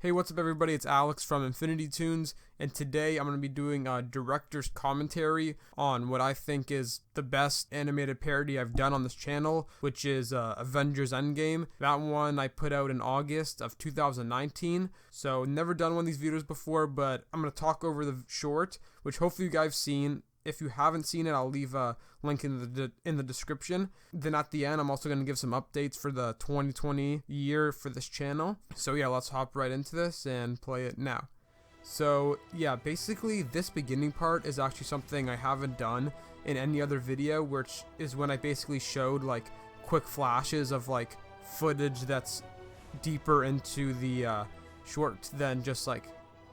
Hey, what's up everybody? It's Alex from Infinity Tunes, and today I'm going to be doing a director's commentary on what I think is the best animated parody I've done on this channel, which is Avengers Endgame. That one I put out in August of 2019, so never done one of these videos before, but I'm going to talk over the short, which hopefully you guys have seen. If you haven't seen it, I'll leave a link in the description. Then at the end, I'm also going to give some updates for the 2020 year for this channel. So yeah, let's hop right into this and play it now. So yeah, basically this beginning part is actually something I haven't done in any other video, which is when I basically showed like quick flashes of like footage that's deeper into the short than just like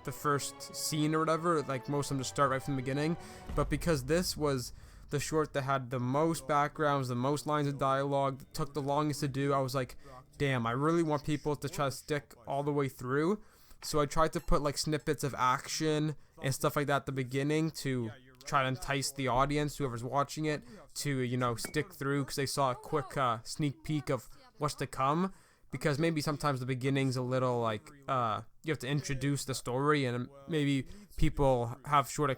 the first scene or whatever. Like most of them just start right from the beginning, but because this was the short that had the most backgrounds, the most lines of dialogue, that took the longest to do, I was like, damn, I really want people to try to stick all the way through. So I tried to put like snippets of action and stuff like that at the beginning to try to entice the audience, whoever's watching it, to, you know, stick through because they saw a quick sneak peek of what's to come. Because maybe sometimes the beginning's a little like you have to introduce the story, and maybe people have short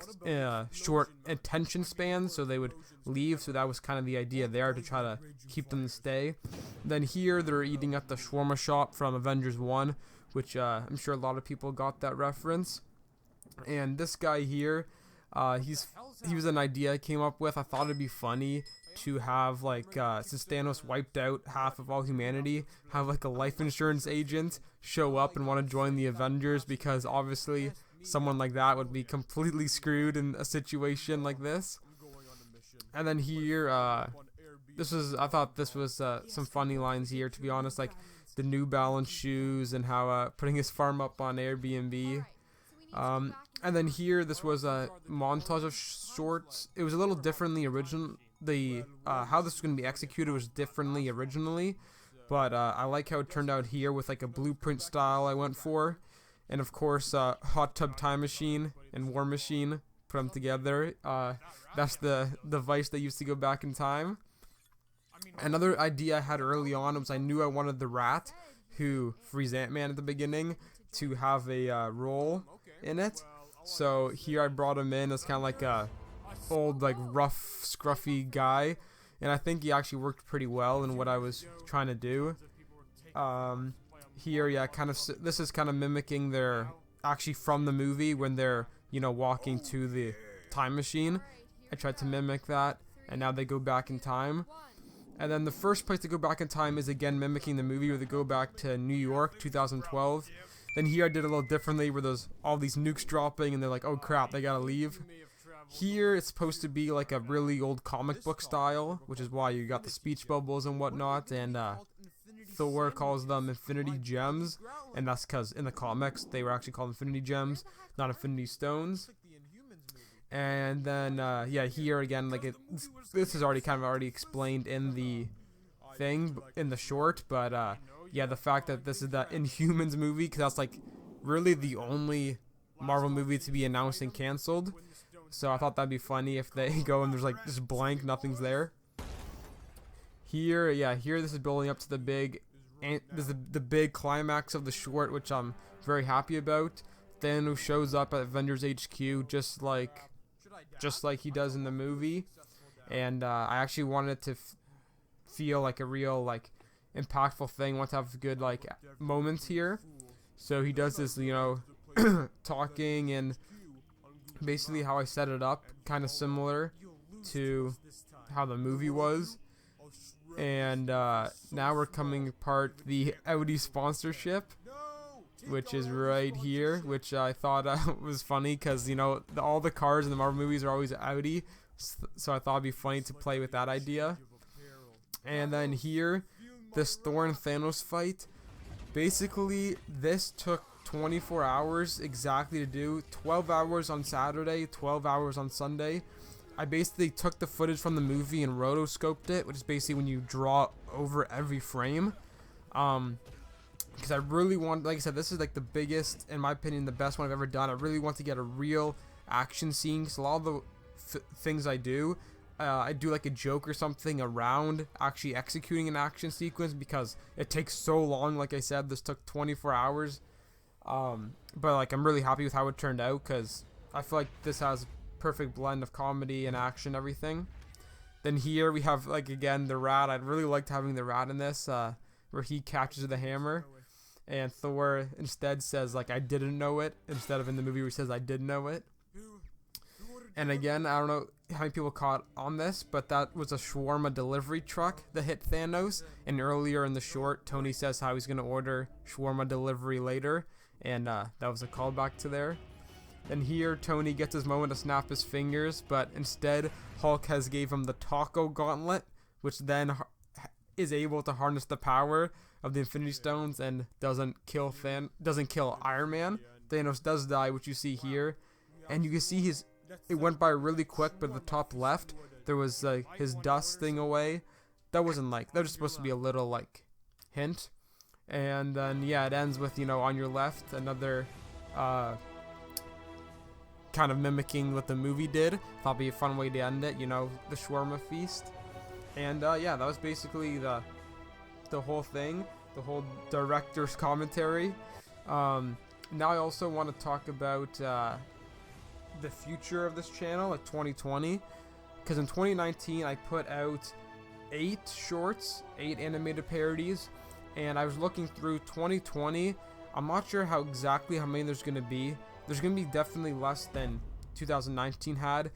attention spans, so they would leave. So that was kind of the idea there, to try to keep them to stay. Then here they're eating at the shawarma shop from Avengers 1, which I'm sure a lot of people got that reference. And this guy here, he was an idea I came up with. I thought it'd be funny to have like since Thanos wiped out half of all humanity, have like a life insurance agent show up and want to join the Avengers, because obviously someone like that would be completely screwed in a situation like this. And then here, I thought this was some funny lines here, to be honest, like the New Balance shoes and how putting his farm up on Airbnb. And then here, this was a montage of shorts. It was a little different than the original. How this was going to be executed was differently originally, but I like how it turned out here with like a blueprint style I went for. And of course, Hot Tub Time Machine and War Machine, put them together. That's the device that used to go back in time. Another idea I had early on was I knew I wanted the Rat, who frees Ant-Man at the beginning, to have a role in it. So here I brought him in as kind of like a old, like rough, scruffy guy, and I think he actually worked pretty well in what I was trying to do. Here, yeah, this is kind of mimicking their, actually from the movie, when they're, you know, walking to the time machine. I tried to mimic that, and now they go back in time. And then the first place to go back in time is again mimicking the movie, where they go back to New York 2012. Then here I did a little differently, where there's all these nukes dropping and they're like, oh crap, they gotta leave. Here it's supposed to be like a really old comic book style, which is why you got the speech bubbles and whatnot, and Thor calls them Infinity Gems, and that's because in the comics they were actually called Infinity Gems, not Infinity Stones. And then yeah, here again, like this is already kind of already explained in the thing, in the short, but yeah, the fact that this is the Inhumans movie, because that's like really the only Marvel movie to be announced and canceled. So I thought that'd be funny if they go and there's like just blank, nothing's there. Here, yeah, here this is building up to the big, and this is the big climax of the short, which I'm very happy about. Thanos shows up at Avengers HQ just like he does in the movie, and I actually wanted it to feel like a real like impactful thing. I want to have good like moments here. So he does this, you know, talking, and basically how I set it up, kind of similar to how the movie was. And now we're coming apart the Audi sponsorship, which is right here, which I thought was funny, because, you know, all the cars in the Marvel movies are always Audi, so I thought it'd be funny to play with that idea. And then here, this Thor and Thanos fight, basically this took 24 hours exactly to do. 12 hours on Saturday, 12 hours on Sunday. I basically took the footage from the movie and rotoscoped it, which is basically when you draw over every frame. Because I really want, like I said, this is like the biggest, in my opinion, the best one I've ever done. I really want to get a real action scene, because a lot of the things I do like a joke or something around actually executing an action sequence, because it takes so long. Like I said, this took 24 hours. But like I'm really happy with how it turned out because I feel like this has perfect blend of comedy and action, everything. Then here we have like again the rat. I really liked having the rat in this, where he catches the hammer, and Thor instead says like I didn't know it instead of in the movie where he says I did know it. And again, I don't know how many people caught on this, but that was a shawarma delivery truck that hit Thanos. And earlier in the short, Tony says how he's gonna order shawarma delivery later, and that was a callback to there. Then here, Tony gets his moment to snap his fingers, but instead, Hulk has gave him the Taco Gauntlet, which then is able to harness the power of the Infinity Stones and doesn't kill Iron Man. Thanos does die, which you see here, and you can see it went by really quick. But at the top left, there was his dust thing away. That wasn't that was supposed to be a little hint. And then yeah, it ends with on your left another kind of mimicking what the movie did. Thought it'd be a fun way to end it, the shawarma feast. And yeah, that was basically the whole thing, the whole director's commentary. Now I also want to talk about the future of this channel, 2020, because in 2019 I put out 8 shorts, 8 animated parodies, and I was looking through 2020. I'm not sure how many there's going to be. There's going to be definitely less than 2019 had,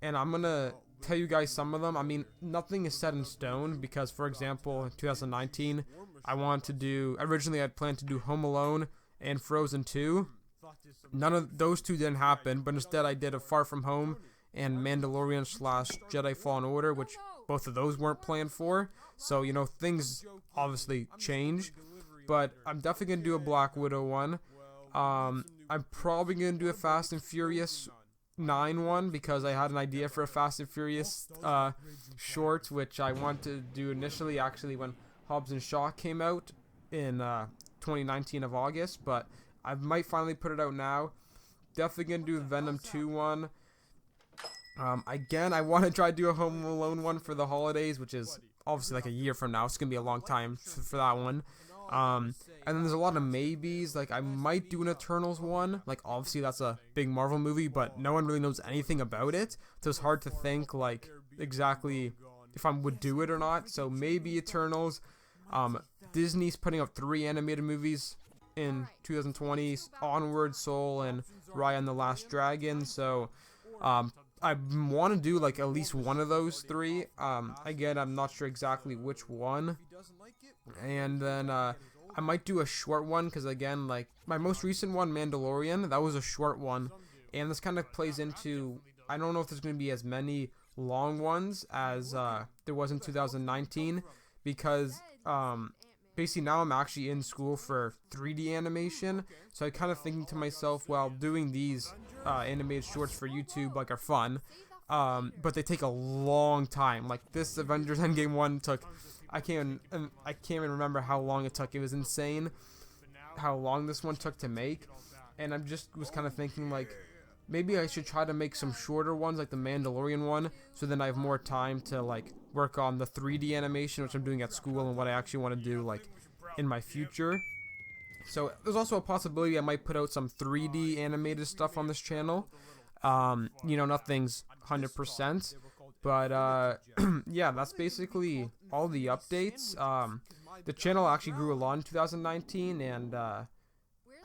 and I'm going to tell you guys some of them. I mean, nothing is set in stone because, for example, in 2019, originally I'd planned to do Home Alone and Frozen 2. None of those 2 didn't happen, but instead I did a Far From Home and Mandalorian / Jedi Fallen Order, which both of those weren't planned for. So, things obviously change, but I'm definitely going to do a Black Widow one. I'm probably going to do a Fast and Furious 9 one because I had an idea for a Fast and Furious short, which I wanted to do initially actually when Hobbs and Shaw came out in 2019 of August, but I might finally put it out now. Definitely going to do a Venom 2 one. Again, I want to try to do a Home Alone one for the holidays, which is obviously like a year from now. It's going to be a long time for that one. And then there's a lot of maybes. Like I might do an Eternals one. Like obviously that's a big Marvel movie, but no one really knows anything about it, so it's hard to think exactly if I would do it or not. So maybe Eternals. Disney's putting out 3 animated movies in 2020: Onward, Soul, and Raya and the Last Dragon. So I want to do at least one of those 3. Again, I'm not sure exactly which one. And then I might do a short one because again, my most recent one, Mandalorian, that was a short one, and this kind of plays into, I don't know if there's going to be as many long ones as there was in 2019 because basically now I'm actually in school for 3D animation, so I kind of thinking to myself, well, doing these animated shorts for YouTube are fun, but they take a long time. Like this Avengers Endgame one took, I can't even remember how long it took. It was insane how long this one took to make, and I just was kind of thinking maybe I should try to make some shorter ones like the Mandalorian one, so then I have more time to work on the 3D animation, which I'm doing at school, and what I actually want to do in my future. So there's also a possibility I might put out some 3D animated stuff on this channel. Nothing's 100%, but yeah, that's basically all the updates. The channel actually grew a lot in 2019, and I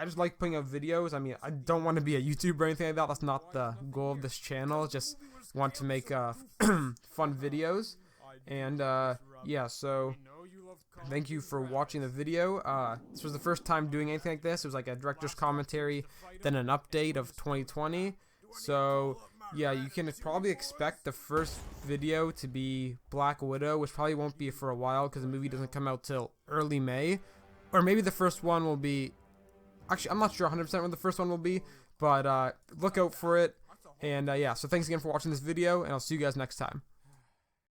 just like putting out videos. I mean, I don't want to be a YouTuber or anything like that. That's not the goal of this channel. Just want to make fun videos. And yeah, so thank you for watching the video. This was the first time doing anything like this. It was like a director's commentary, then an update of 2020. So yeah, you can probably expect the first video to be Black Widow, which probably won't be for a while because the movie doesn't come out till early May. Or maybe the first one will be, actually I'm not sure 100% when the first one will be, but look out for it. And yeah, so thanks again for watching this video, and I'll see you guys next time.